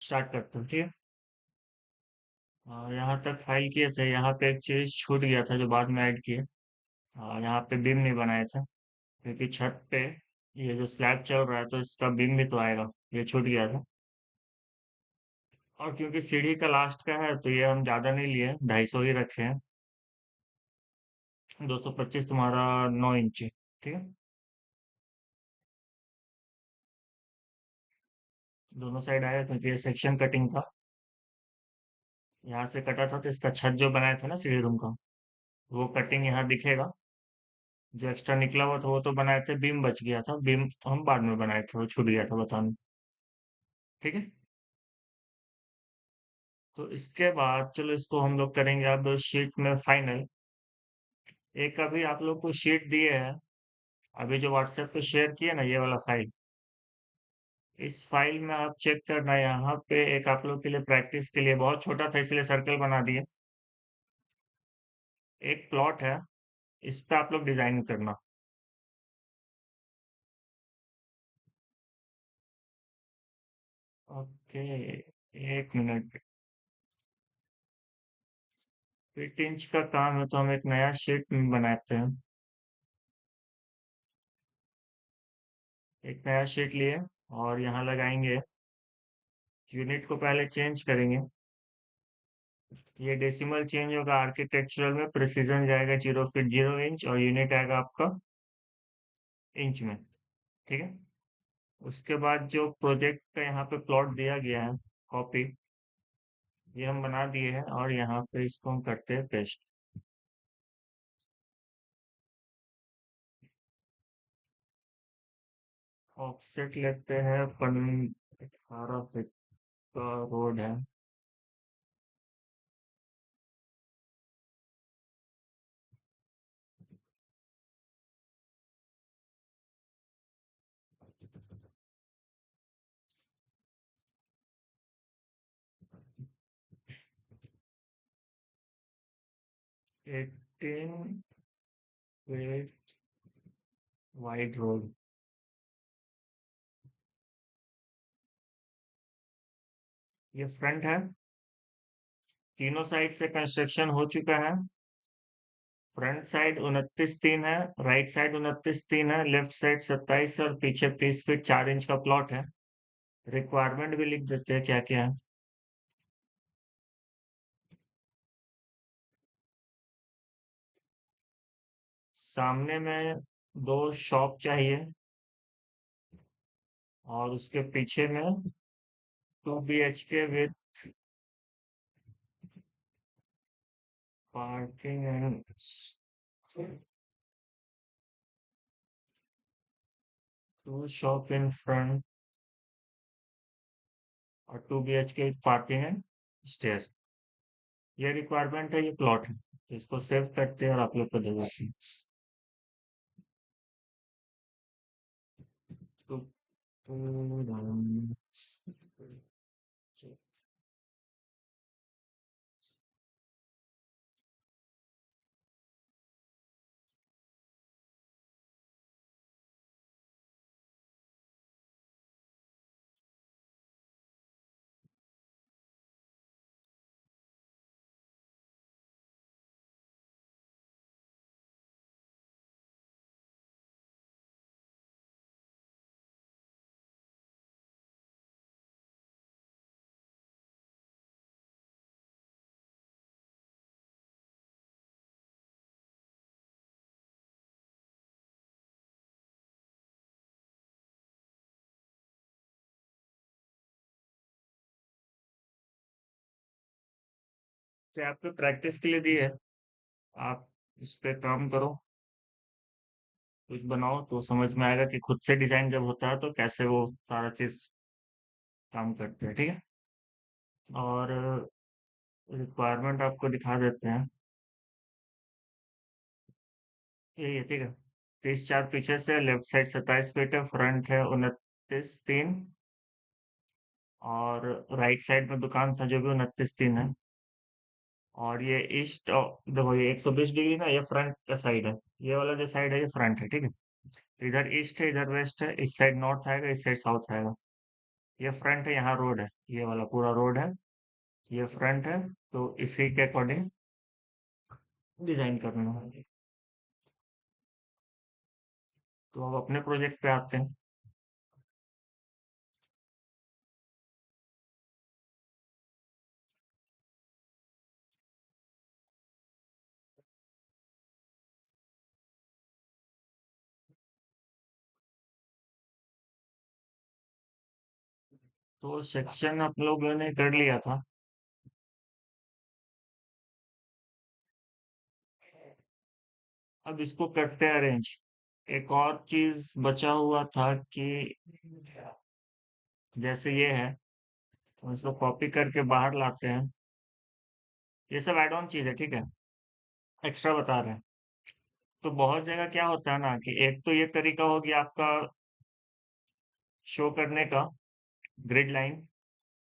Start करते हैं, ठीक है। यहाँ तक फाइल किए थे, यहाँ पे एक चीज छूट गया था जो बाद में ऐड किए। यहाँ पे बीम नहीं बनाए थे, क्योंकि छत पे ये जो स्लैब चल रहा है तो इसका बीम भी तो आएगा, ये छूट गया था। और क्योंकि सीढ़ी का लास्ट का है तो ये हम ज्यादा नहीं लिए, 250 ही रखे हैं। 225 तुम्हारा 9 इंची, ठीक है। दोनों साइड आया क्योंकि ये सेक्शन कटिंग था। यहाँ से कटा था तो इसका छत जो बनाया था ना सीढ़ी रूम का, वो कटिंग यहाँ दिखेगा। जो एक्स्ट्रा निकला हुआ था वो तो बनाए थे, बीम बच गया था, बीम हम बाद में बनाए थे, वो छूट गया था बताना। ठीक है। तो इसके बाद चलो इसको हम लोग करेंगे अब शीट में फाइनल। एक अभी आप लोग को शीट दिए है, अभी जो व्हाट्सएप पे शेयर किए ना, ये वाला फाइल। इस फाइल में आप चेक करना, यहाँ पे एक आप लोग के लिए प्रैक्टिस के लिए, बहुत छोटा था इसलिए सर्कल बना दिए। एक प्लॉट है, इस पे आप लोग डिजाइन करना। Okay, 1 minute. 8 इंच का काम है तो हम एक नया शीट बनाते हैं। एक नया शीट लिए और यहाँ लगाएंगे। यूनिट को पहले चेंज करेंगे। ये डेसिमल चेंज होगा, आर्किटेक्चरल में प्रिसीजन जाएगा 0 फीट 0 इंच और यूनिट आएगा आपका इंच में, ठीक है। उसके बाद जो प्रोजेक्ट का यहाँ पे प्लॉट दिया गया है, कॉपी, ये हम बना दिए हैं और यहाँ पे इसको हम करते हैं पेस्ट। ऑफसेट लेते हैं अपन, 18 फीट का रोड है। 18 फीट वाइड रोड। ये फ्रंट है, तीनों साइड से कंस्ट्रक्शन हो चुका है। फ्रंट साइड 29 3 है, राइट साइड 29 3 है, लेफ्ट साइड 27 और पीछे 30 फीट 4 इंच का प्लॉट है। रिक्वायरमेंट भी लिख देते हैं क्या क्या है। सामने में 2 शॉप चाहिए और उसके पीछे में 2 BHK with parking and 2 shop in front और 2 BHK पार्किंग एंड स्टेयर। ये रिक्वायरमेंट है, ये प्लॉट है, तो इसको सेव करते हैं और आप लोग को दे देते हैं। तो आपको प्रैक्टिस के लिए दी है, आप इस पे काम करो, कुछ बनाओ तो समझ में आएगा कि खुद से डिजाइन जब होता है तो कैसे वो सारा चीज काम करते हैं, ठीक है। और रिक्वायरमेंट आपको दिखा देते हैं, यही है, ठीक है। 30 4 पीछे से, लेफ्ट साइड 27 फीट है, फ्रंट है 29 3, और राइट साइड में दुकान था जो भी 29 3 है। और ये ईस्ट, देखो ये 120 डिग्री ना, ये फ्रंट का साइड है। ये वाला जो साइड है ये फ्रंट है, ठीक है। तो इधर ईस्ट है, इधर वेस्ट है, इस साइड नॉर्थ आएगा, इस साइड साउथ आएगा। ये फ्रंट है, यहाँ रोड है, ये वाला पूरा रोड है, ये फ्रंट है। तो इसी के अकॉर्डिंग डिजाइन करना है। तो अब अपने प्रोजेक्ट पे आते हैं। तो सेक्शन आप लोगों ने कर लिया था। अब इसको करते हैं अरेंज। एक और चीज बचा हुआ था कि जैसे ये है, तो इसको कॉपी करके बाहर लाते हैं। ये सब एड ऑन चीज है, ठीक है, एक्स्ट्रा बता रहे हैं। तो बहुत जगह क्या होता है ना कि एक तो ये तरीका हो गया आपका शो करने का, ग्रिड लाइन।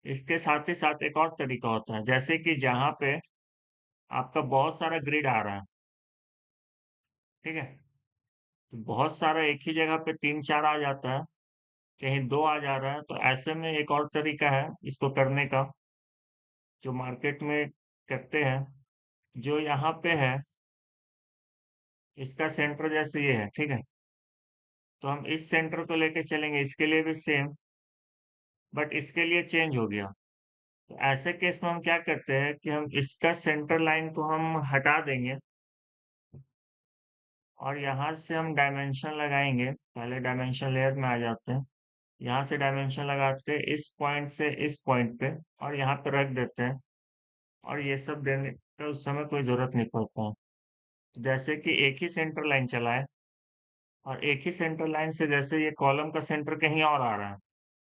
इसके साथ ही साथ एक और तरीका होता है, जैसे कि जहाँ पे आपका बहुत सारा ग्रिड आ रहा है, ठीक है, तो बहुत सारा एक ही जगह पे तीन चार आ जाता है, कहीं दो आ जा रहा है। तो ऐसे में एक और तरीका है इसको करने का, जो मार्केट में करते हैं। जो यहाँ पे है, इसका सेंटर जैसे ये है, ठीक है, तो हम इस सेंटर को लेके चलेंगे, इसके लिए भी सेम, बट इसके लिए चेंज हो गया। तो ऐसे केस में हम क्या करते हैं कि हम इसका सेंटर लाइन को हम हटा देंगे, और यहाँ से हम डायमेंशन लगाएंगे। पहले डायमेंशन लेयर में आ जाते हैं, यहाँ से डायमेंशन लगाते हैं इस पॉइंट से इस पॉइंट पे, और यहाँ पे रख देते हैं। और ये सब देने का उस समय कोई जरूरत नहीं पड़ता है। तो जैसे कि एक ही सेंटर लाइन चला है, और एक ही सेंटर लाइन से जैसे ये कॉलम का सेंटर कहीं और आ रहा है,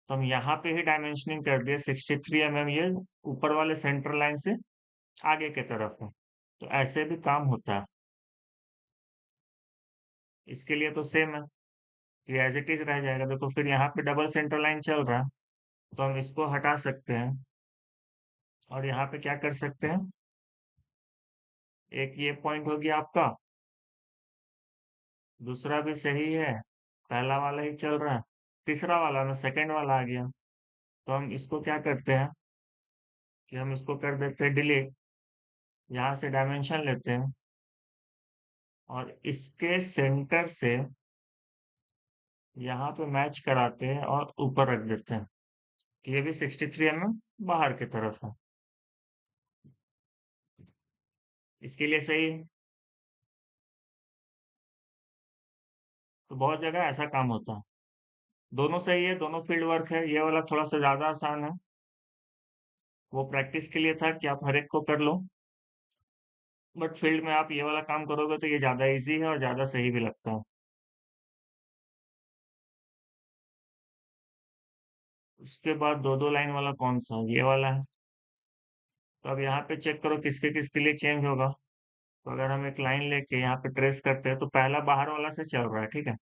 तो हम यहाँ पे ही डायमेंशनिंग कर दिए 63 mm, ये ऊपर वाले सेंटर लाइन से आगे की तरफ है। तो ऐसे भी काम होता है। इसके लिए तो सेम है, ये एज इट इज रह जाएगा। देखो फिर यहाँ पे डबल सेंटर लाइन चल रहा है, तो हम इसको हटा सकते हैं, और यहाँ पे क्या कर सकते हैं, एक ये पॉइंट हो गया आपका, दूसरा भी सही है, पहला वाला ही चल रहा है, तीसरा वाला ना सेकंड वाला आ गया। तो हम इसको क्या करते हैं कि हम इसको कर देते हैं डिलीट, यहाँ से डायमेंशन लेते हैं, और इसके सेंटर से यहाँ पे मैच कराते हैं और ऊपर रख देते हैं कि ये भी 63 mm बाहर की तरफ है। इसके लिए सही है। तो बहुत जगह ऐसा काम होता है। दोनों सही है, दोनों फील्ड वर्क है। ये वाला थोड़ा सा ज्यादा आसान है, वो प्रैक्टिस के लिए था कि आप हर एक को कर लो, बट फील्ड में आप ये वाला काम करोगे तो ये ज्यादा इजी है और ज्यादा सही भी लगता है। उसके बाद दो दो लाइन वाला कौन सा, ये वाला है। तो अब यहाँ पे चेक करो किसके किसके लिए चेंज होगा। तो अगर हम एक लाइन लेके यहाँ पे ट्रेस करते हैं, तो पहला बाहर वाला से चल रहा है, ठीक है,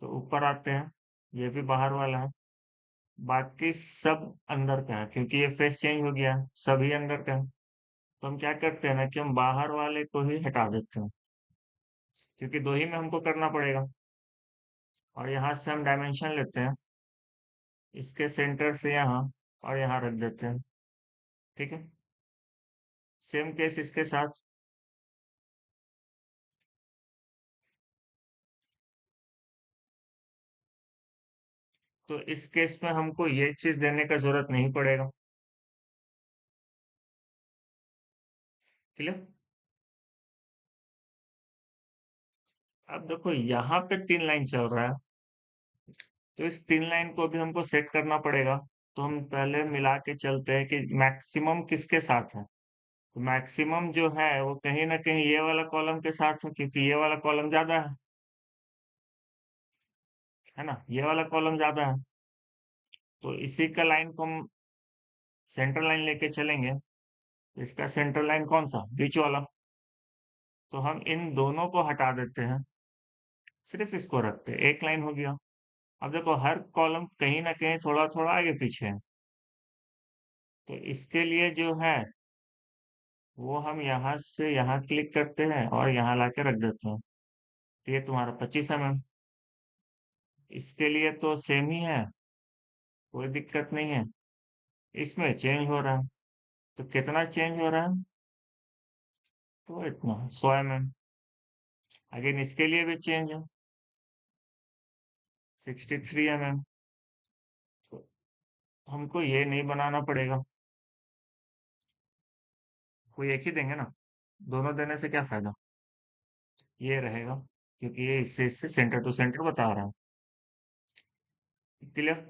तो ऊपर आते हैं, ये भी बाहर वाला है, बाकी सब अंदर का है, क्योंकि ये फेस चेंज हो गया, सभी अंदर का है। तो हम क्या करते हैं ना कि हम बाहर वाले को ही हटा देते हैं, क्योंकि दो ही में हमको करना पड़ेगा। और यहाँ से हम डायमेंशन लेते हैं, इसके सेंटर से यहाँ, और यहाँ रख देते हैं, ठीक है। सेम केस इसके साथ। तो इस केस में हमको ये चीज देने का जरूरत नहीं पड़ेगा। क्लियर। अब देखो यहाँ पे तीन लाइन चल रहा है, तो इस तीन लाइन को भी हमको सेट करना पड़ेगा। तो हम पहले मिला के चलते हैं कि मैक्सिमम किसके साथ है। तो मैक्सिमम जो है वो कहीं ना कहीं ये वाला कॉलम के साथ है, क्योंकि ये वाला कॉलम ज्यादा है ना, ये वाला कॉलम ज्यादा है। तो इसी का लाइन को हम सेंटर लाइन लेके चलेंगे। इसका सेंटर लाइन कौन सा, बीच वाला। तो हम इन दोनों को हटा देते हैं, सिर्फ इसको रखते हैं, एक लाइन हो गया। अब देखो हर कॉलम कहीं ना कहीं थोड़ा थोड़ा आगे पीछे है, तो इसके लिए जो है वो हम यहाँ से यहाँ क्लिक करते हैं और यहाँ लाके रख देते हैं। तो ये तुम्हारा 25 mm। इसके लिए तो सेम ही है, कोई दिक्कत नहीं है। इसमें चेंज हो रहा है, तो कितना चेंज हो रहा है? तो इतना 100 mm। अगेन इसके लिए भी चेंज है, 63 mm। तो हमको ये नहीं बनाना पड़ेगा, कोई एक ही देंगे ना, दोनों देने से क्या फायदा। ये रहेगा, क्योंकि ये इससे इससे सेंटर टू सेंटर बता रहा है। क्लियर।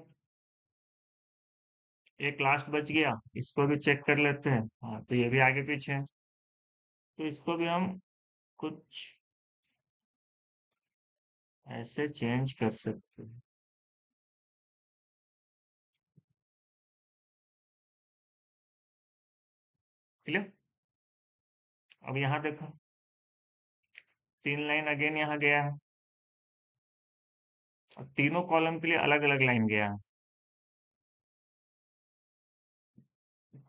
एक लास्ट बच गया, इसको भी चेक कर लेते हैं। हाँ, तो ये भी आगे पीछे है, तो इसको भी हम कुछ ऐसे चेंज कर सकते हैं। क्लियर। अब यहाँ देखो, 3 लाइन अगेन यहाँ गया है, और तीनों कॉलम के लिए अलग अलग लाइन गया है।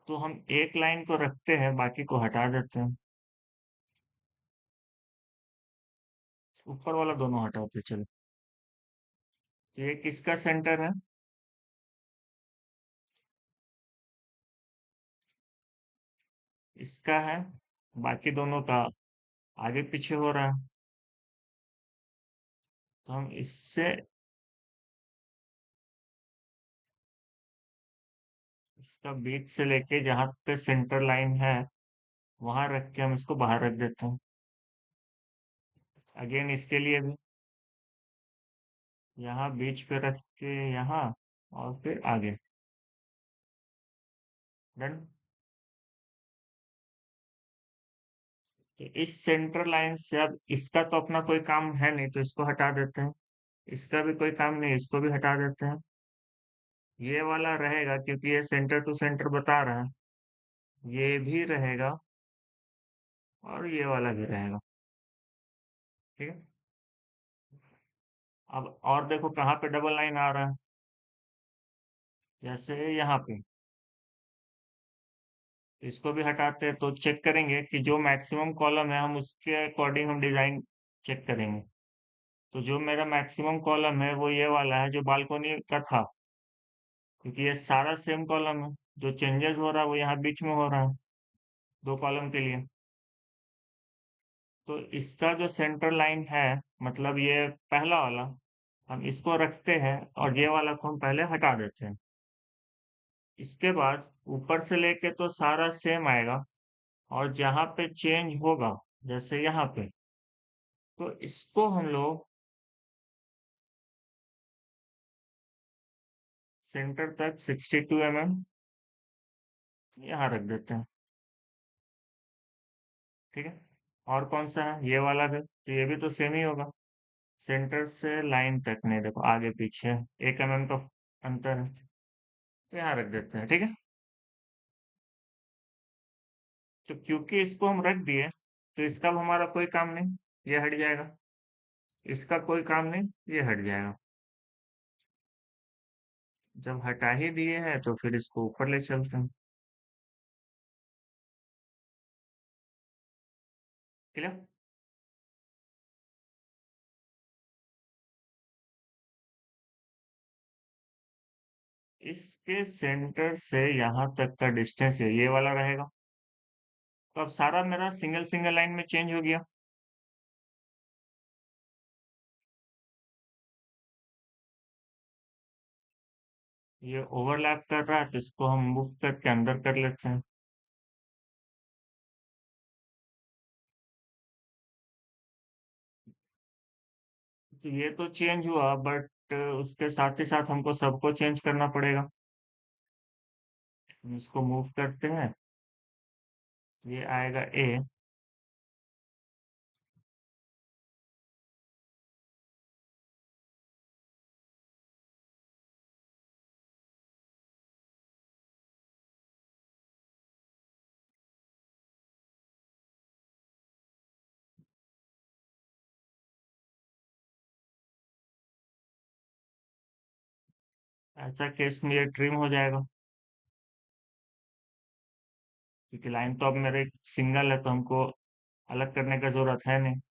तो हम एक लाइन को रखते हैं, बाकी को हटा देते हैं। ऊपर वाला दोनों हटाते हैं, चलो। तो ये किसका सेंटर है? इसका है। बाकी दोनों का आगे पीछे हो रहा है, तो हम इससे इसका बीच से लेके जहां पे सेंटर लाइन है वहां रख के हम इसको बाहर रख देते हैं। अगेन इसके लिए भी यहाँ बीच पे रख के यहाँ, और फिर आगे। डन। तो इस सेंटर लाइन से अब इसका तो अपना कोई काम है नहीं, तो इसको हटा देते हैं। इसका भी कोई काम नहीं, इसको भी हटा देते हैं। ये वाला रहेगा, क्योंकि ये सेंटर टू सेंटर बता रहा है। ये भी रहेगा, और ये वाला भी रहेगा। ठीक है। अब और देखो कहाँ पे डबल लाइन आ रहा है, जैसे यहाँ पे। इसको भी हटाते हैं, तो चेक करेंगे कि जो मैक्सिमम कॉलम है हम उसके अकॉर्डिंग हम डिजाइन चेक करेंगे। तो जो मेरा मैक्सिमम कॉलम है वो ये वाला है जो बालकोनी का था, क्योंकि ये सारा सेम कॉलम है। जो चेंजेस हो रहा है वो यहाँ बीच में हो रहा है, 2 कॉलम के लिए। तो इसका जो सेंटर लाइन है, मतलब ये पहला वाला, हम इसको रखते हैं, और ये वाला को हम पहले हटा देते हैं। इसके बाद ऊपर से लेके तो सारा सेम आएगा, और जहाँ पे चेंज होगा, जैसे यहाँ पे, तो इसको हम लोग सेंटर तक 62 mm यहाँ रख देते हैं। ठीक है। और कौन सा है? ये वाला भी, तो ये भी तो सेम ही होगा। सेंटर से लाइन तक नहीं, देखो आगे पीछे 1 mm का अंतर है, तो यहाँ रख देते हैं। ठीक है। तो क्योंकि इसको हम रख दिए, तो इसका अब हमारा कोई काम नहीं, ये हट जाएगा। इसका कोई काम नहीं, ये हट जाएगा। जब हटा ही दिए हैं तो फिर इसको ऊपर ले चलते हैं। क्लियर। इसके सेंटर से यहाँ तक का डिस्टेंस ये वाला रहेगा। तो अब सारा मेरा सिंगल सिंगल लाइन में चेंज हो गया। ये ओवरलैप कर रहा है, तो इसको हम मूव करके अंदर कर लेते हैं। तो ये तो चेंज हुआ, बट उसके साथ ही साथ हमको सबको चेंज करना पड़ेगा। हम इसको मूव करते हैं, ये आएगा ए। ऐसा केस में ये ट्रिम हो जाएगा, क्योंकि लाइन तो अब मेरे सिंगल है, तो हमको अलग करने का जरूरत है नहीं।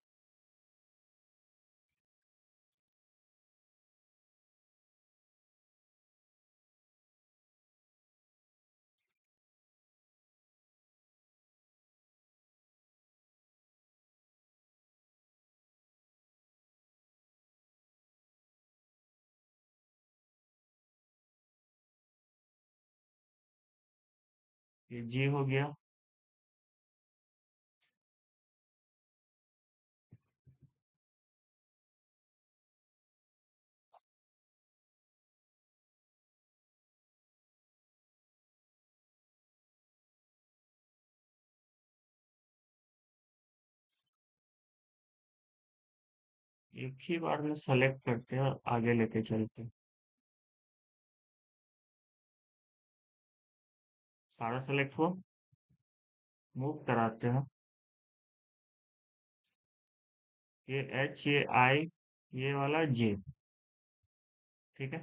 ये जी हो गया। एक ही बार में सेलेक्ट करते हैं और आगे लेके चलते हैं। सारा सेलेक्ट हुआ। मूव कराते हैं। ये एच, ये आई, ये वाला जे। ठीक है।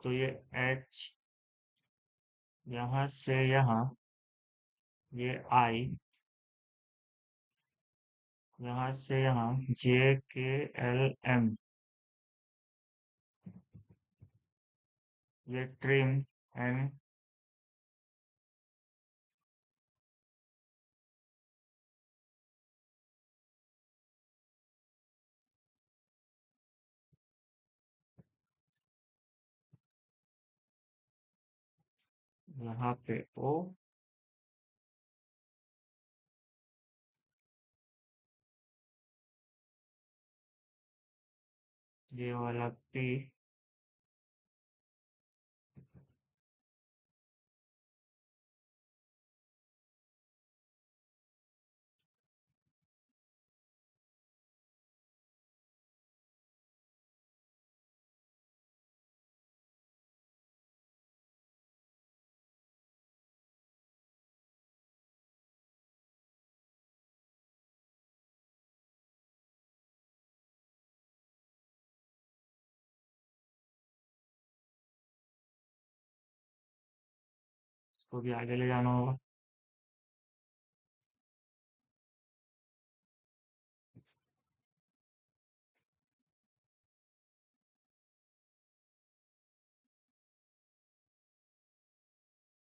तो ये एच यहाँ से यहाँ, ये आई यहाँ से यहाँ, जे के एल एम, ये ट्रिम एन, यहाँ पे ओ, ये वाला पी, इसको भी आगे ले जाना होगा।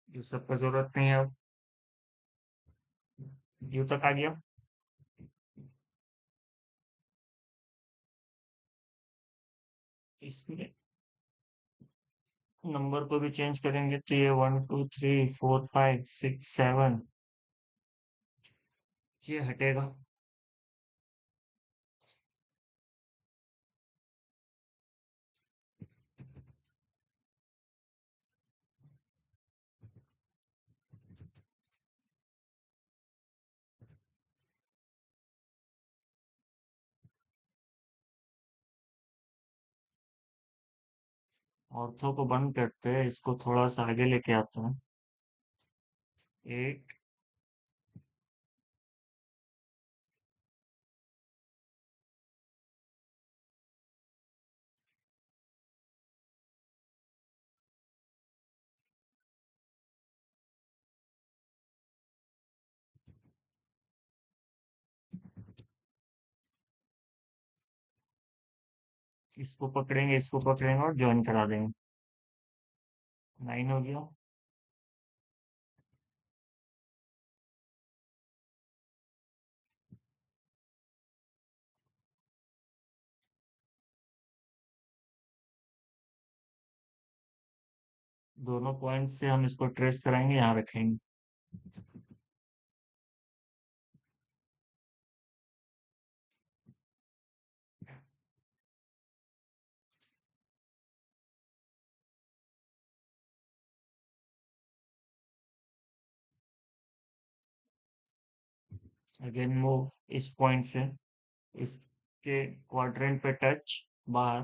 ये सब का जरूरत नहीं है अब। यू तक आ गया। इसमें नंबर को भी चेंज करेंगे तो ये 1 2 3 4 5 6 7, ये हटेगा। ऑर्थो को बंद करते हैं, इसको थोड़ा सा आगे लेके आते हैं। एक, इसको पकड़ेंगे और ज्वाइन करा देंगे। 9 हो गया। दोनों पॉइंट से हम इसको ट्रेस कराएंगे, यहाँ रखेंगे। अगेन मूव इस पॉइंट से, इसके क्वाड्रेंट पे टच, बाहर,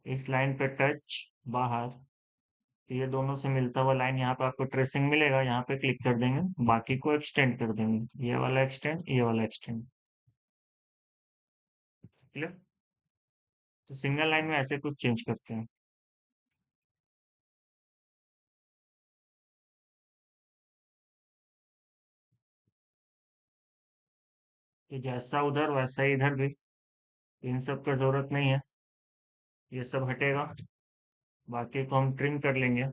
इस लाइन पे टच, बाहर। तो ये दोनों से मिलता हुआ लाइन यहाँ पे आपको ट्रेसिंग मिलेगा, यहाँ पे क्लिक कर देंगे, बाकी को एक्सटेंड कर देंगे, ये वाला एक्सटेंड, ये वाला एक्सटेंड। क्लियर। तो सिंगल लाइन में ऐसे कुछ चेंज करते हैं। तो जैसा उधर वैसा ही इधर भी, इन सब का जरूरत नहीं है, ये सब हटेगा, बाकी को हम ट्रिम कर लेंगे।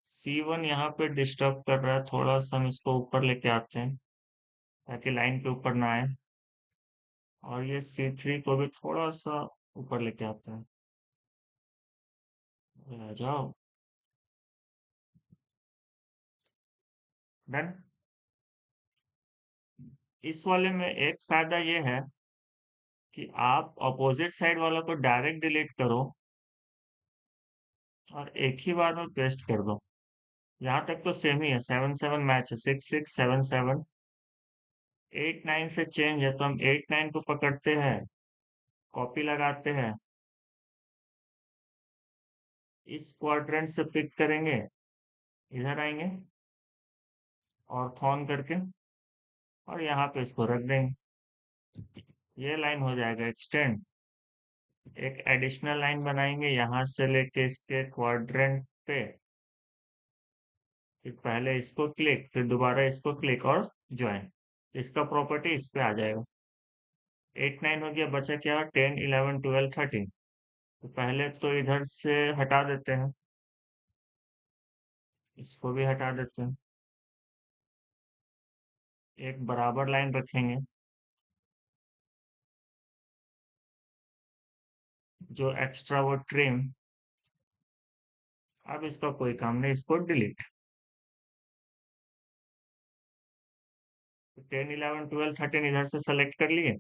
C1 यहाँ पे डिस्टर्ब कर रहा है थोड़ा सा, हम इसको ऊपर लेके आते हैं ताकि लाइन के ऊपर ना आए। और ये C3 को भी थोड़ा सा ऊपर लेके आते हैं। आ जाओ। डन। इस वाले में एक फायदा ये है कि आप अपोजिट साइड वाला को डायरेक्ट डिलीट करो और एक ही बार में पेस्ट कर दो। यहाँ तक तो सेम ही है, 7 7 मैच है, 6 6 7 7। 8 9 से चेंज है तो हम 8 9 को पकड़ते हैं, कॉपी लगाते हैं, इस क्वाड्रेंट से पिक करेंगे, इधर आएंगे और ऑन करके और यहाँ पे इसको रख देंगे। ये लाइन हो जाएगा एक्सटेंड। एक एडिशनल लाइन बनाएंगे यहाँ से लेके इसके क्वाड्रेंट पे, फिर पहले इसको क्लिक, फिर दोबारा इसको क्लिक और ज्वाइन। इसका प्रॉपर्टी इस पे आ जाएगा। 8 9 हो गया, बचा क्या? 10 11 12 13। तो पहले तो इधर से हटा देते हैं, इसको भी हटा देते हैं, एक बराबर लाइन रखेंगे, जो एक्स्ट्रा वो ट्रिम। अब इसका कोई काम नहीं, इसको डिलीट। 10 11 12 13 इधर से सेलेक्ट कर लिए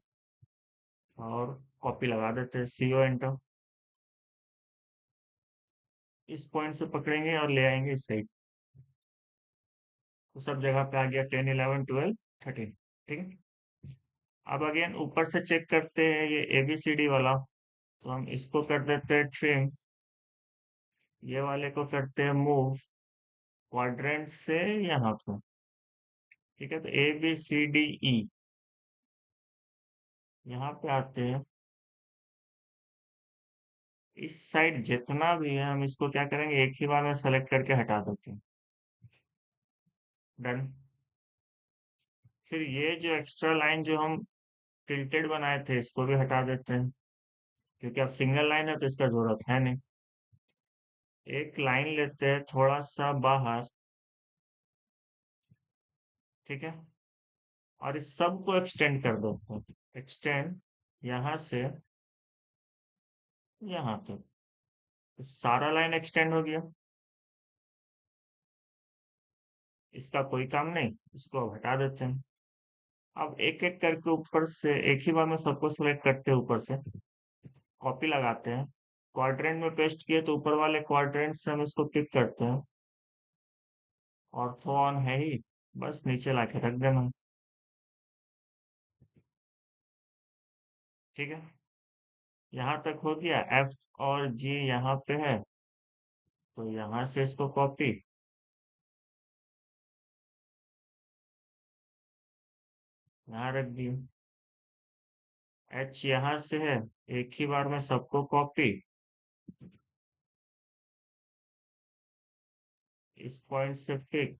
और कॉपी लगा देते हैं, CO एंटर। इस पॉइंट से पकड़ेंगे और ले आएंगे इस साइड, तो सब जगह पे आ गया 10 11 12 13। ठीक है। अब अगेन ऊपर से चेक करते हैं ये ABCD वाला, तो हम इसको कर देते हैं ट्रिम, ये वाले को करते हैं मूव क्वाड्रेंट से यहाँ पे। ठीक है, तो ABCDE यहाँ पे आते हैं। इस साइड जितना भी है हम इसको क्या करेंगे, एक ही बार में सेलेक्ट करके हटा देते हैं। डन। फिर ये जो एक्स्ट्रा लाइन जो हम टिल्टेड बनाए थे इसको भी हटा देते हैं, क्योंकि अब सिंगल लाइन है तो इसका जरूरत है नहीं। एक लाइन लेते हैं थोड़ा सा बाहर, ठीक है, और इस सब को एक्सटेंड कर देते हैं। एक्सटेंड यहाँ से यहाँ तक, तो सारा लाइन एक्सटेंड हो गया। इसका कोई काम नहीं, इसको अब हटा देते हैं। अब एक एक करके ऊपर से एक ही बार में सबको सिलेक्ट करते हैं, ऊपर से कॉपी लगाते हैं, क्वाड्रेंट में पेस्ट किए तो ऊपर वाले क्वाड्रेंट से हम इसको पिक करते हैं, ऑर्थो ऑन है ही, बस नीचे लाके रख देना। ठीक है, यहाँ तक हो गया। F और G यहाँ पे है, तो यहाँ से इसको कॉपी, यहाँ रख दिए। H यहाँ से है, एक ही बार में सबको कॉपी, इस पॉइंट से पिक,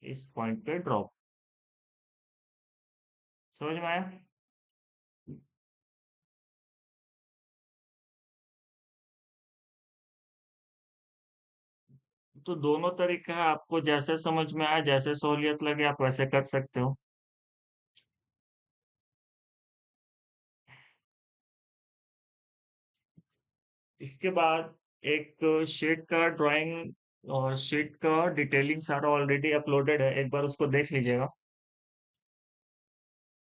इस पॉइंट पे ड्रॉप। समझ में आया? तो दोनों तरीका है, आपको जैसे समझ में आए, जैसे सहूलियत लगे आप वैसे कर सकते हो। इसके बाद एक शीट का ड्राइंग और शीट का डिटेलिंग सारा ऑलरेडी अपलोडेड है, एक बार उसको देख लीजिएगा।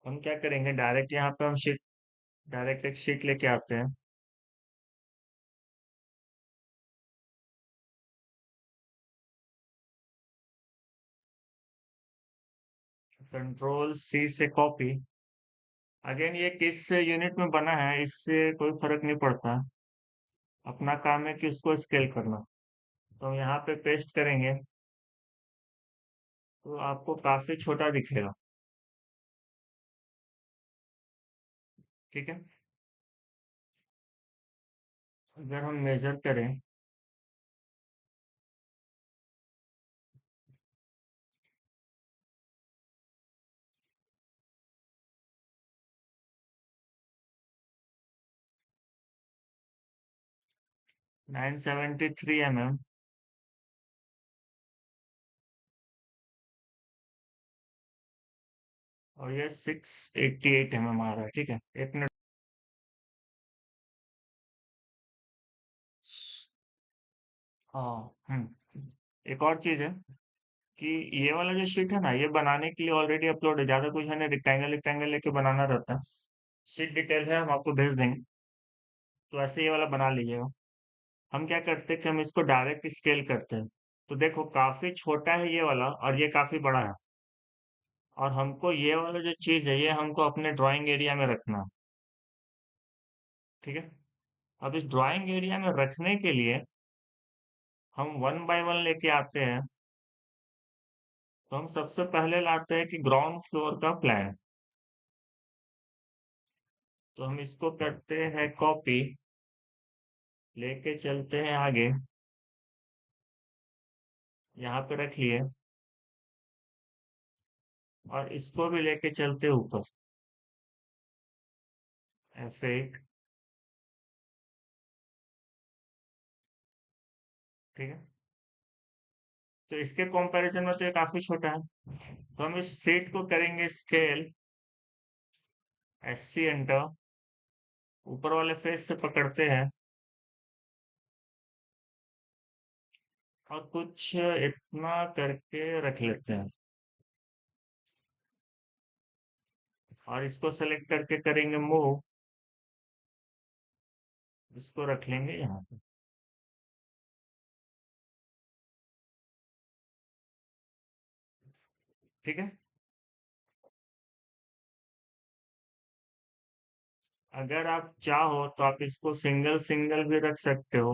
हम क्या करेंगे, डायरेक्ट यहाँ पे हम शीट, डायरेक्ट एक शीट लेके आते हैं। Ctrl C से कॉपी। अगेन ये किस यूनिट में बना है इससे कोई फर्क नहीं पड़ता, अपना काम है कि उसको स्केल करना। तो हम यहाँ पे पेस्ट करेंगे तो आपको काफी छोटा दिखेगा। ठीक है, अगर हम मेजर करें 973 mm, और ये 688 mm आ रहा है। ठीक है, एक मिनट। हाँ, एक और चीज है, कि ये वाला जो शीट है ना, ये बनाने के लिए ऑलरेडी अपलोड है, ज्यादा कुछ है ना, रेक्टेंगल रेक्टेंगल लेके बनाना रहता है। शीट डिटेल है, हम आपको भेज देंगे, तो ऐसे ये वाला बना लीजिएगा। हम क्या करते हैं कि हम इसको डायरेक्ट स्केल करते हैं। तो देखो काफी छोटा है ये वाला और ये काफी बड़ा है, और हमको ये वाला जो चीज है ये हमको अपने ड्राइंग एरिया में रखना है, ठीक है। अब इस ड्राइंग एरिया में रखने के लिए हम वन बाय वन लेके आते हैं। तो हम सबसे पहले लाते हैं कि ग्राउंड फ्लोर का प्लान। तो हम इसको करते हैं कॉपी, लेके चलते हैं आगे, यहाँ पे रख लिए, और इसको भी लेके चलते ऊपर, F8, ठीक है। तो इसके कंपैरिजन में तो ये काफी छोटा है। तो हम इस सीट को करेंगे स्केल, SC एंटर, ऊपर वाले फेस से पकड़ते हैं और कुछ इतना करके रख लेते हैं, और इसको सेलेक्ट करके करेंगे मूव, इसको रख लेंगे यहाँ पे, ठीक है। अगर आप चाहो तो आप इसको सिंगल सिंगल भी रख सकते हो,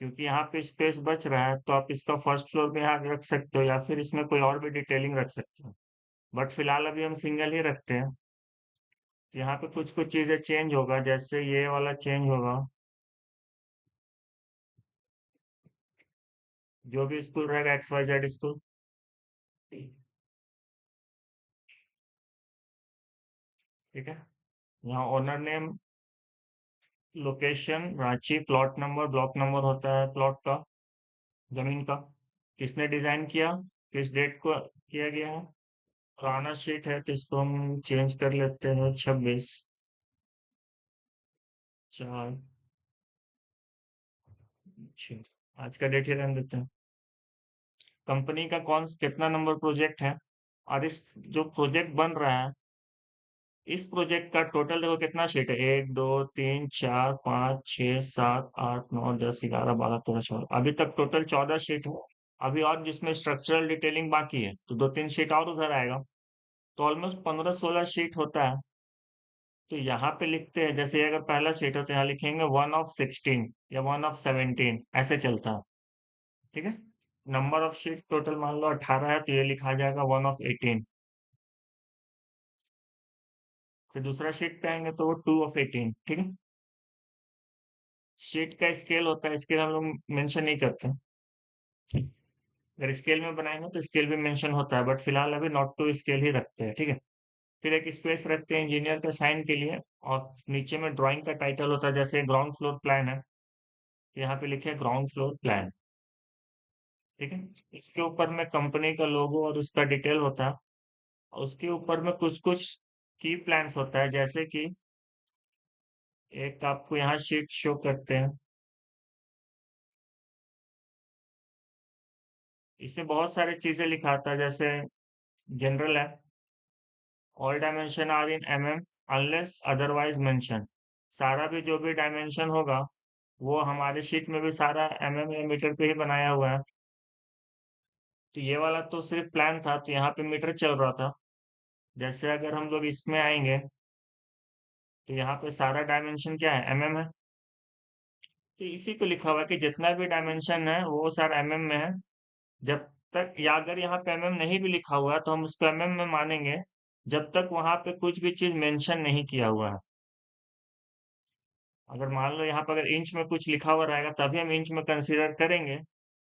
क्योंकि यहाँ पे स्पेस बच रहा है, तो आप इसका फर्स्ट फ्लोर में यहाँ रख सकते हो, या फिर इसमें कोई और भी डिटेलिंग रख सकते हो। बट फिलहाल अभी हम सिंगल ही रखते हैं। तो यहाँ पे कुछ कुछ चीजें चेंज होगा, जैसे ये वाला चेंज होगा, जो भी स्कूल रहेगा XYZ स्कूल, ठीक है। यहाँ owner name, location Ranchi, plot number, block number होता है प्लॉट का, जमीन का, किसने डिजाइन किया, किस डेट को किया गया है। पुराना शीट है तो इसको हम चेंज कर लेते हैं, 26/4, आज का डेट ही रहने देते हैं। कंपनी का कौन कितना नंबर प्रोजेक्ट है, और इस जो प्रोजेक्ट बन रहा है, इस प्रोजेक्ट का टोटल देखो कितना शीट है, 1 2 3 4 5 6 7 8 9 10 11 12 13 14, अभी तक टोटल 14 शीट है। अभी और जिसमें स्ट्रक्चरल डिटेलिंग बाकी है, तो 2 3 शीट और उधर आएगा, तो ऑलमोस्ट 15 16 शीट होता है। तो यहाँ पे लिखते हैं, जैसे अगर पहला शीट हो तो यहाँ लिखेंगे 1/16 या 1/17, ऐसे चलता है, ठीक है। नंबर ऑफ शीट टोटल मान लो 18 है, तो ये लिखा जाएगा 1/18। फिर दूसरा शीट पे आएंगे तो वो 2/18, ठीक है। शीट का स्केल होता है, स्केल हम लोग मेंशन नहीं करते। अगर स्केल में बनाएंगे तो स्केल भी मेंशन होता है, बट फिलहाल अभी नॉट टू स्केल ही रखते हैं, ठीक है। फिर एक स्पेस रखते हैं इंजीनियर के साइन के लिए, और नीचे में ड्राइंग का टाइटल होता है, जैसे ग्राउंड फ्लोर प्लान है, यहाँ पे लिखे ग्राउंड फ्लोर प्लान, ठीक है। इसके ऊपर में कंपनी का लोगो और उसका डिटेल होता है, और उसके ऊपर में कुछ कुछ की प्लान्स होता है, जैसे कि एक आपको यहाँ शीट शो करते हैं, इसमें बहुत सारी चीजें लिखा था, जैसे जनरल है, all dimension are in mm unless otherwise mention. सारा भी जो भी डायमेंशन होगा वो हमारे शीट में भी सारा या मीटर पे ही बनाया हुआ है। तो ये वाला तो सिर्फ प्लान था, तो यहाँ पे मीटर चल रहा था। जैसे अगर हम लोग इसमें आएंगे, तो यहाँ पे सारा डायमेंशन क्या है, है। तो इसी को लिखा हुआ है कि जितना भी डायमेंशन है वो सारा में है। जब तक, या अगर यहाँ पे नहीं भी लिखा हुआ है तो हम उसको में मानेंगे, जब तक वहां पे कुछ भी चीज मेंशन नहीं किया हुआ है। अगर मान लो यहाँ पर अगर इंच में कुछ लिखा हुआ रहेगा तभी हम इंच में कंसीडर करेंगे,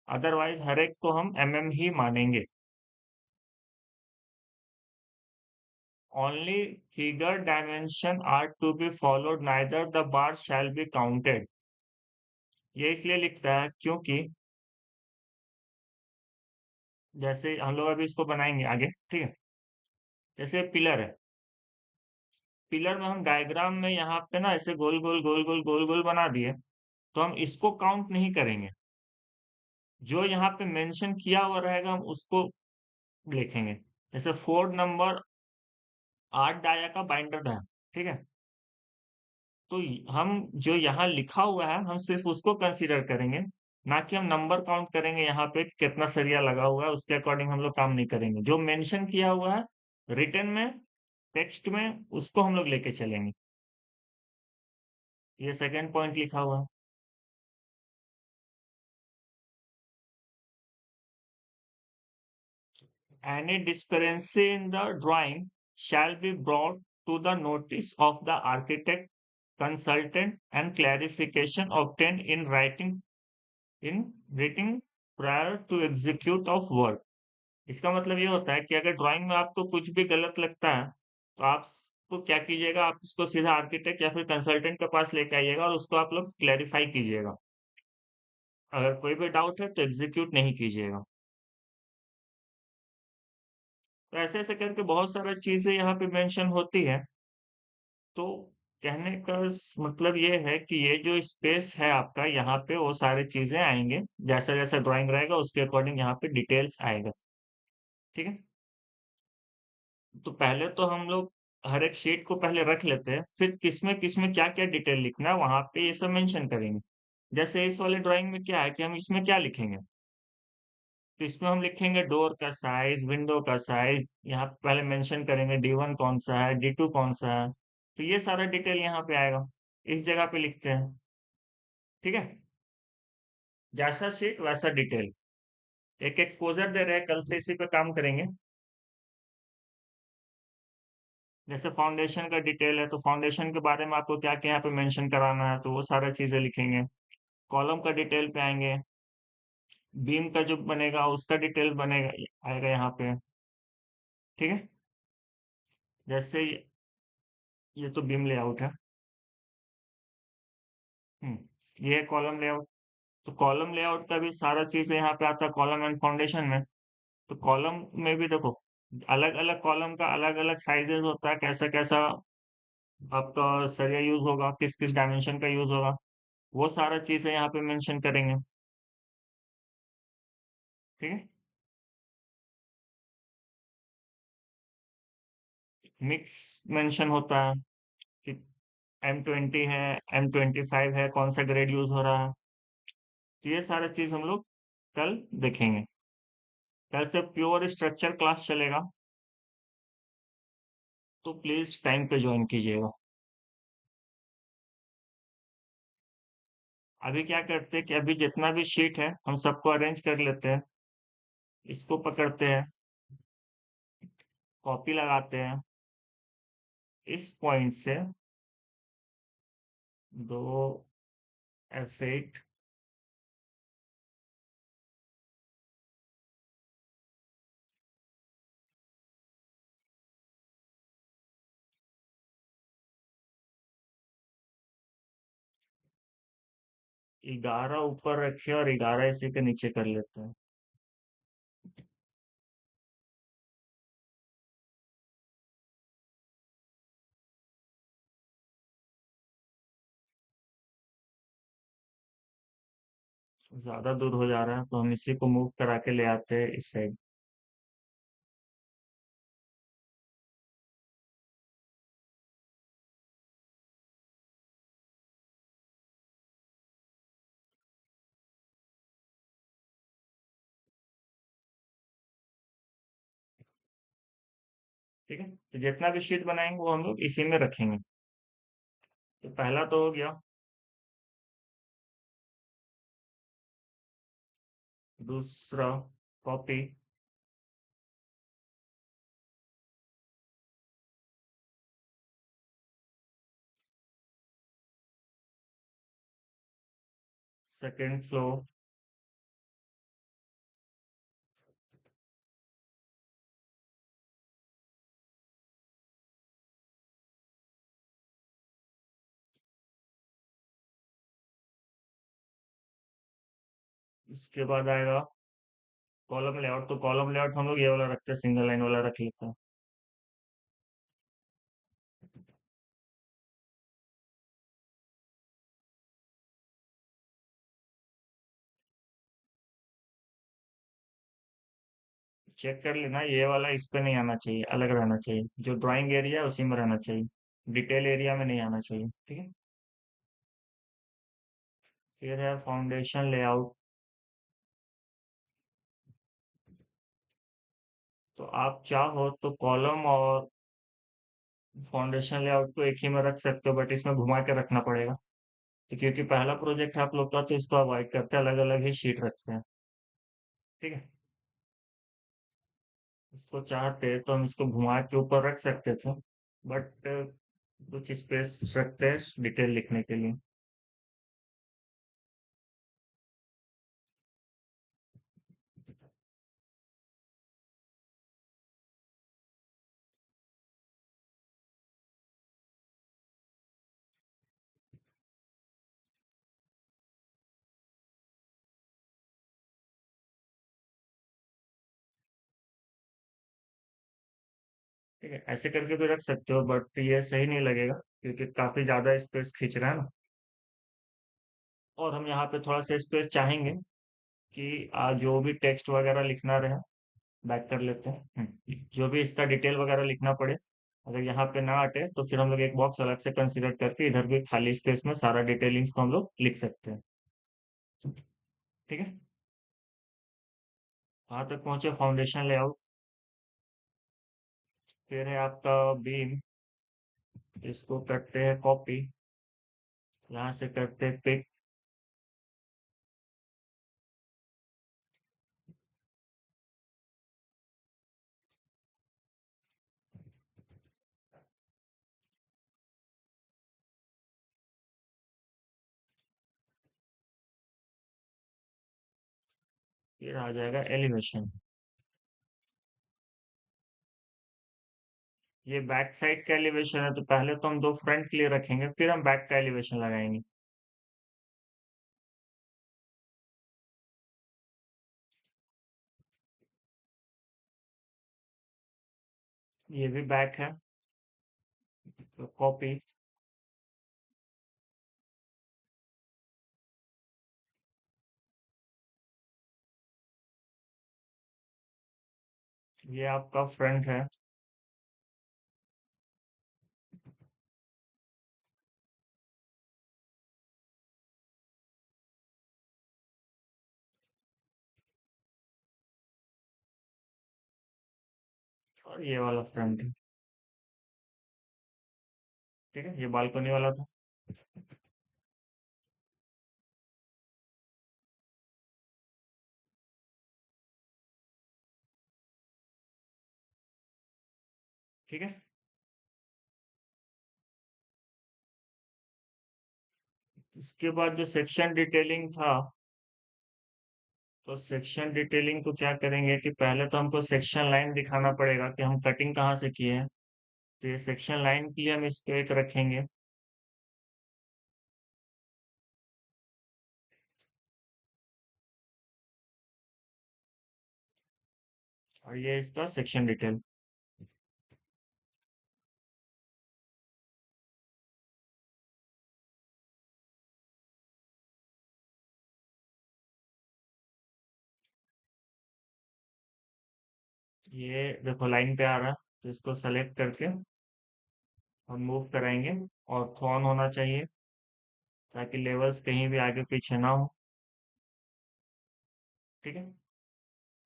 अदरवाइज हर एक को हम ही मानेंगे। Only figure dimension are to be followed, neither the bar shall be counted. ये इसलिए लिखता है क्योंकि जैसे हम लोग अभी इसको बनाएंगे आगे, ठीक है। जैसे पिलर है, पिलर में हम डायग्राम में यहाँ पे ना ऐसे गोल गोल गोल गोल गोल गोल बना दिए, तो हम इसको काउंट नहीं करेंगे। जो यहाँ पे मेंशन किया हुआ रहेगा हम उसको लिखेंगे। जैसे फोर्ड नंबर 8 डाया का बाइंडर है, ठीक है? तो हम जो यहाँ लिखा हुआ है हम सिर्फ उसको कंसीडर करेंगे, ना कि हम नंबर काउंट करेंगे यहाँ पे कितना सरिया लगा हुआ है, उसके अकॉर्डिंग हम लोग काम नहीं करेंगे। जो मेंशन किया हुआ है रिटन में, टेक्स्ट में, उसको हम लोग लेके चलेंगे। ये सेकंड पॉइंट लिखा हुआ है। Any discrepancy in the drawing shall be brought to the notice of the architect consultant and clarification obtained in writing prior to execute of work। इसका मतलब ये होता है कि अगर ड्राइंग में आपको कुछ भी गलत लगता है, तो आपको क्या कीजिएगा, आप उसको सीधा आर्किटेक्ट या फिर कंसल्टेंट के पास लेके आइएगा और उसको आप लोग क्लेरिफाई कीजिएगा। अगर कोई भी डाउट है तो एग्जीक्यूट नहीं कीजिएगा। तो ऐसे-ऐसे करके बहुत सारा चीज़ें यहाँ पे मेंशन होती है। तो कहने का मतलब ये है कि ये जो स्पेस है आपका, यहाँ पे वो सारी चीज़ें आएँगे। जैसा-जैसा ड्राइंग रहेगा उसके अकॉर्डिंग यहाँ पे डिटेल्स आएगा। ठीक है? तो पहले तो हम लोग हर एक शीट को पहले रख लेते हैं, फिर किसमें क्या-क्या डिटेल लिखना है वहाँ पे ये सब मेंशन करेंगे। जैसे इस वाले ड्राइंग में क्या है कि हम इसमें क्या लिखेंगे? तो इसमें हम लिखेंगे डोर का साइज़, विंडो का साइज़, यहाँ पे पहले मेंशन करेंगे D1 कौन-सा है, D2 कौन-सा है। तो ये सारा डिटेल यहाँ पे आएगा। इस जगह पे लिखते हैं, ठीक है? जैसा शीट वैसा डिटेल। एक एक्सपोज़र दे रहे हैं, कल से इसी पे काम करेंगे। जैसे फाउंडेशन का डिटेल है, तो फाउंडेशन के बारे में आपको क्या-क्या यहाँ पे मेंशन कराना है, तो वो सारा चीज़ें लिखेंगे। कॉलम का डिटेल पे आएँगे, बीम का जो बनेगा उसका डिटेल बनेगा आएगा यहाँ पे, ठीक है? जैसे ये तो बीम लेआउट है। हुँ, ये है कॉलम लेआउट। तो कॉलम लेआउट का भी सारा चीज़ यहाँ पे आता है कॉलम एंड फाउंडेशन में। तो कॉलम में भी देखो, अलग-अलग कॉलम का अलग-अलग साइज़ेज़ होता है, कैसा-कैसा आपका सरिया यूज़ होगा, किस-किस डायमेंशन का यूज़ होगा, वो सारा चीज़ें यहाँ पे मेंशन करेंगे, ठीक है? मिक्स मेंशन होता है कि M20 है, M25 है, कौन-सा ग्रेड यूज़ हो रहा है। तो ये सारा चीज़ हम लोग कल देखेंगे। कल से प्योर स्ट्रक्चर क्लास चलेगा, तो प्लीज़ टाइम पे जॉइन कीजिएगा। अभी क्या करते हैं कि अभी जितना भी शीट है, हम सबको अरेंज कर लेते हैं। इसको पकड़ते हैं, कॉपी लगाते हैं। इस पॉइंट से 2 F8 11 ऊपर रखिए और 11 इसी के नीचे कर लेते हैं। ज़्यादा दूर हो जा रहा है, तो हम इसी को मूव करा के ले आते हैं इस साइड। ठीक है? तो जितना भी शीट बनाएँगे, वो हम लोग इसी में रखेंगे। तो पहला तो हो गया। दूसरा कॉपी, सेकंड फ्लोर, इसके बाद आएगा कॉलम लेआउट। तो कॉलम लेआउट हम लोग ये वाला रखते हैं, सिंगल लाइन वाला रख लेते हैं। चेक कर लेना, ये वाला इस पे नहीं आना चाहिए, अलग रहना चाहिए। जो ड्राइंग एरिया है उसी में रहना चाहिए, डिटेल एरिया में नहीं आना चाहिए, ठीक है। फिर है फाउंडेशन लेआउट। तो आप चाहो तो कॉलम और फाउंडेशन लेआउट को एक ही में रख सकते हो, बट इसमें घुमा के रखना पड़ेगा। तो क्योंकि पहला प्रोजेक्ट है आप लोग का, तो इसको अवॉइड करते हैं, अलग अलग ही शीट रखते हैं, ठीक है। इसको चाहते तो हम इसको घुमा के ऊपर रख सकते थे, बट कुछ स्पेस रखते हैं डिटेल लिखने के लिए। ठीक है, ऐसे करके भी रख सकते हो, बट ये सही नहीं लगेगा क्योंकि काफी ज्यादा स्पेस खींच रहा है ना। और हम यहाँ पे थोड़ा सा स्पेस चाहेंगे कि जो भी टेक्स्ट वगैरह लिखना रहे, बैक कर लेते हैं। जो भी इसका डिटेल वगैरह लिखना पड़े, अगर यहाँ पे ना अटे तो फिर हम लोग एक बॉक्स अलग से कंसीडर करके इधर भी खाली स्पेस में सारा डिटेलिंग्स को हम लोग लिख सकते हैं, ठीक है। वहां तक पहुंचे फाउंडेशन लेआउट। फिर है आपका बीम। इसको करते हैं कॉपी, यहाँ से करते हैं पिक। फिर आ जाएगा एलिवेशन। ये बैक साइड का एलिवेशन है, तो पहले तो हम दो फ्रंट के लिए रखेंगे, फिर हम बैक का एलिवेशन लगाएंगे। ये भी बैक है, तो कॉपी। ये आपका फ्रंट है। और ये वाला फ्रंट है, ठीक है। ये बालकनी वाला था। ठीक है। इसके बाद जो सेक्शन डिटेलिंग था, तो सेक्शन डिटेलिंग को क्या करेंगे कि पहले तो हमको सेक्शन लाइन दिखाना पड़ेगा कि हम कटिंग कहाँ से किए हैं। तो ये सेक्शन लाइन के लिए हम इस पे एक रखेंगे। और ये इसका सेक्शन डिटेल। ये देखो लाइन पे आ रहा है, तो इसको सेलेक्ट करके हम मूव कराएंगे। और थॉन होना चाहिए ताकि लेवल्स कहीं भी आगे पीछे ना हो, ठीक है।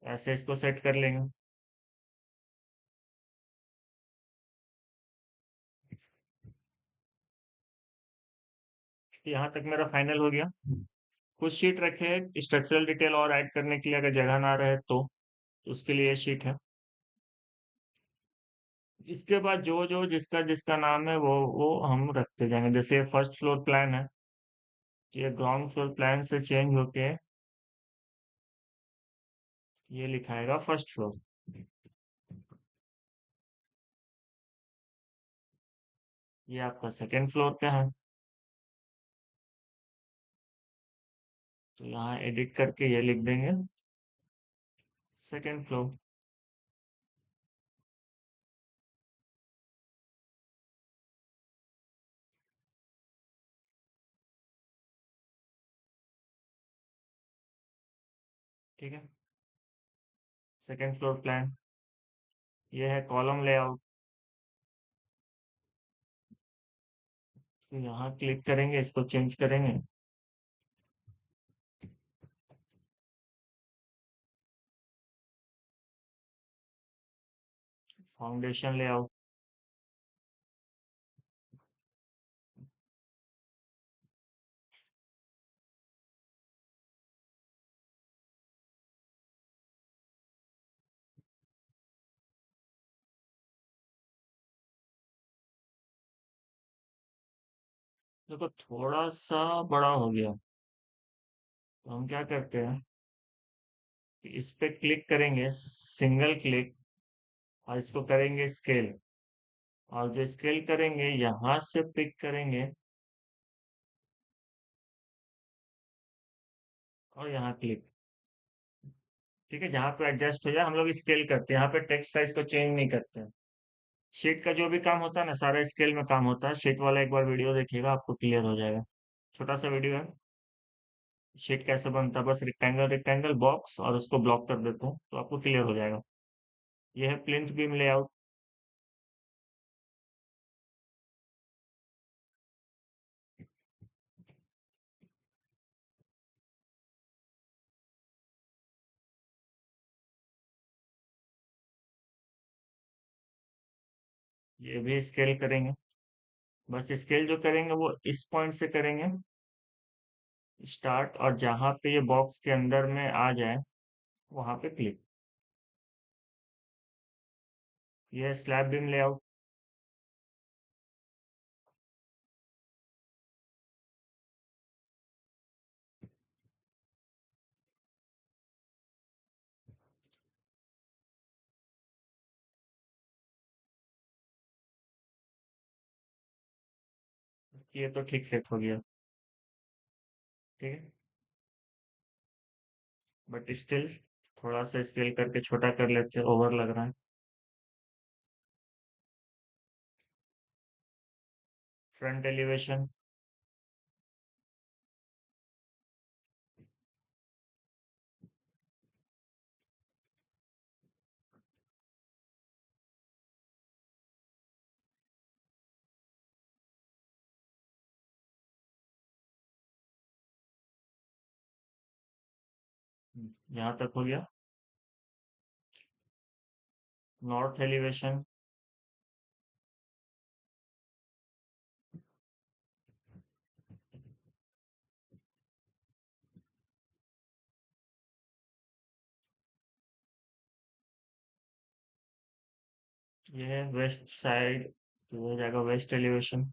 ऐसे इसको सेट कर लेंगे। यहाँ तक मेरा फाइनल हो गया। कुछ शीट रखे स्ट्रक्चरल डिटेल और ऐड करने के लिए, अगर जगह ना रहे तो उसके लिए ये शीट है। इसके बाद जो जो जिसका जिसका नाम है वो हम रखते जाएंगे। जैसे फर्स्ट फ्लोर प्लान है, तो ये ग्राउंड फ्लोर प्लान से चेंज होके ये लिखाएगा फर्स्ट फ्लोर। ये आपका सेकेंड फ्लोर का है, तो यहाँ एडिट करके ये लिख देंगे सेकेंड फ्लोर। ठीक है। Second floor plan. ये है कॉलम लेआउट। तो यहाँ क्लिक करेंगे, इसको चेंज करेंगे। Foundation layout. देखो थोड़ा सा बड़ा हो गया, तो हम क्या करते हैं कि इस पे क्लिक करेंगे, सिंगल क्लिक, और इसको करेंगे स्केल। और जो स्केल करेंगे यहाँ से पिक करेंगे और यहाँ क्लिक। ठीक है, जहाँ पे एडजस्ट हो जाए हम लोग स्केल करते हैं, यहाँ पे टेक्स्ट साइज को चेंज नहीं करते हैं। शीट का जो भी काम होता है ना, सारा स्केल में काम होता है। शीट वाला एक बार वीडियो देखिएगा, आपको क्लियर हो जाएगा। छोटा सा वीडियो है। शीट कैसे बनता है, बस रेक्टेंगल रेक्टेंगल बॉक्स और उसको ब्लॉक कर देते हैं तो आपको क्लियर हो जाएगा। ये है प्लिंथ बीम लेआउट। ये भी स्केल करेंगे। बस स्केल जो करेंगे वो इस पॉइंट से करेंगे स्टार्ट, और जहां पे ये बॉक्स के अंदर में आ जाए वहां पे क्लिक। ये स्लैब बीम लेआउट। ये तो ठीक सेट हो गया। ठीक है, बट स्टिल थोड़ा सा स्केल करके छोटा कर लेते हैं, ओवर लग रहा है। Front elevation. यहाँ तक हो गया। North elevation. ये है वेस्ट साइड, तो हो जाएगा वेस्ट एलिवेशन।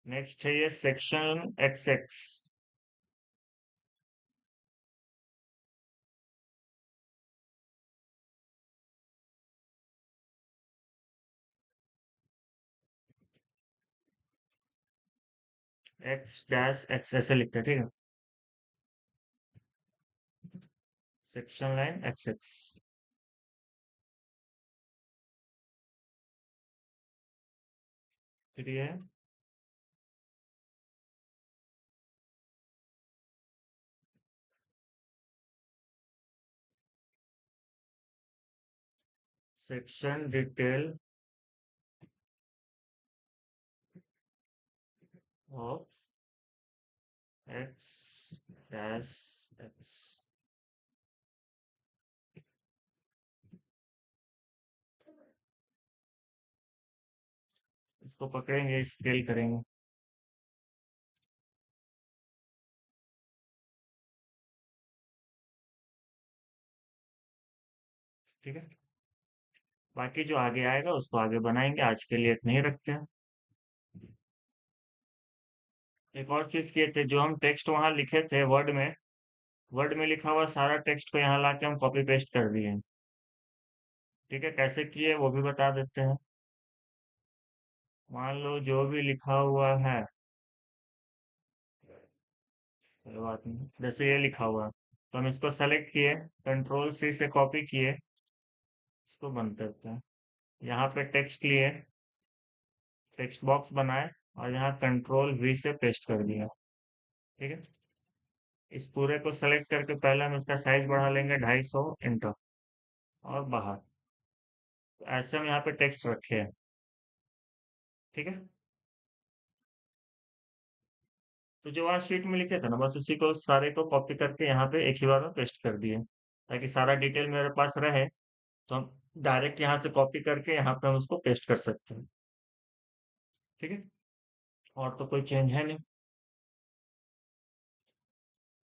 नेक्स्ट है ये section x x. X dash x ऐसे लिखते हैं, ठीक है। Section line x x. फिर ये section detail of x dash x. इसको पकड़ेंगे, स्केल करेंगे। ठीक है, बाकी जो आगे आएगा उसको आगे बनाएंगे, आज के लिए इतना ही रखते हैं। एक और चीज किए थे, जो हम टेक्स्ट वहां लिखे थे वर्ड में लिखा हुआ सारा टेक्स्ट को यहाँ लाके हम कॉपी पेस्ट कर दिए। ठीक है, कैसे किए वो भी बता देते हैं। मान लो जो भी लिखा हुआ है, कोई बात नहीं, जैसे ये लिखा हुआ है तो हम इसको सेलेक्ट किए, कंट्रोल सी से कॉपी किए, इसको बंद करते हैं। यहाँ पे टेक्स्ट लिए, टेक्स्ट बॉक्स बनाए, और यहाँ कंट्रोल वी से पेस्ट कर दिया। ठीक है, इस पूरे को सेलेक्ट करके पहले हम इसका साइज बढ़ा लेंगे 250, इंटर, और बाहर। तो ऐसे हम यहाँ पे टेक्स्ट रखे हैं। ठीक है, तो जो वहाँ शीट में लिखे थे ना, बस उसी को सारे को कॉपी करके यहाँ पे एक ही बार में पेस्ट कर दिए, ताकि सारा डिटेल मेरे पास रहे। तो हम डायरेक्ट यहाँ से कॉपी करके यहाँ पे हम उसको पेस्ट कर सकते हैं। ठीक है, और तो कोई चेंज है नहीं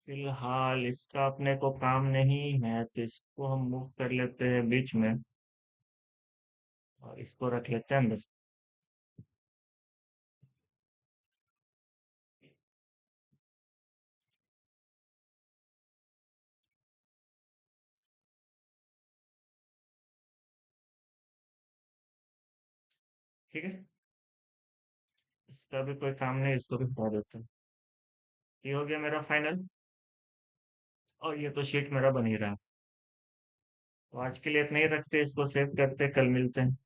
फिलहाल, इसका अपने को काम नहीं है, तो इसको हम मूव कर लेते हैं बीच में, और इसको रख लेते हैं अंदर। ठीक है, इसका भी कोई काम नहीं, इसको भी हटा देते हैं। ये हो गया मेरा फाइनल, और ये तो शीट मेरा बन ही रहा है। तो आज के लिए इतना ही रखते हैं, इसको सेव करते हैं, कल मिलते हैं।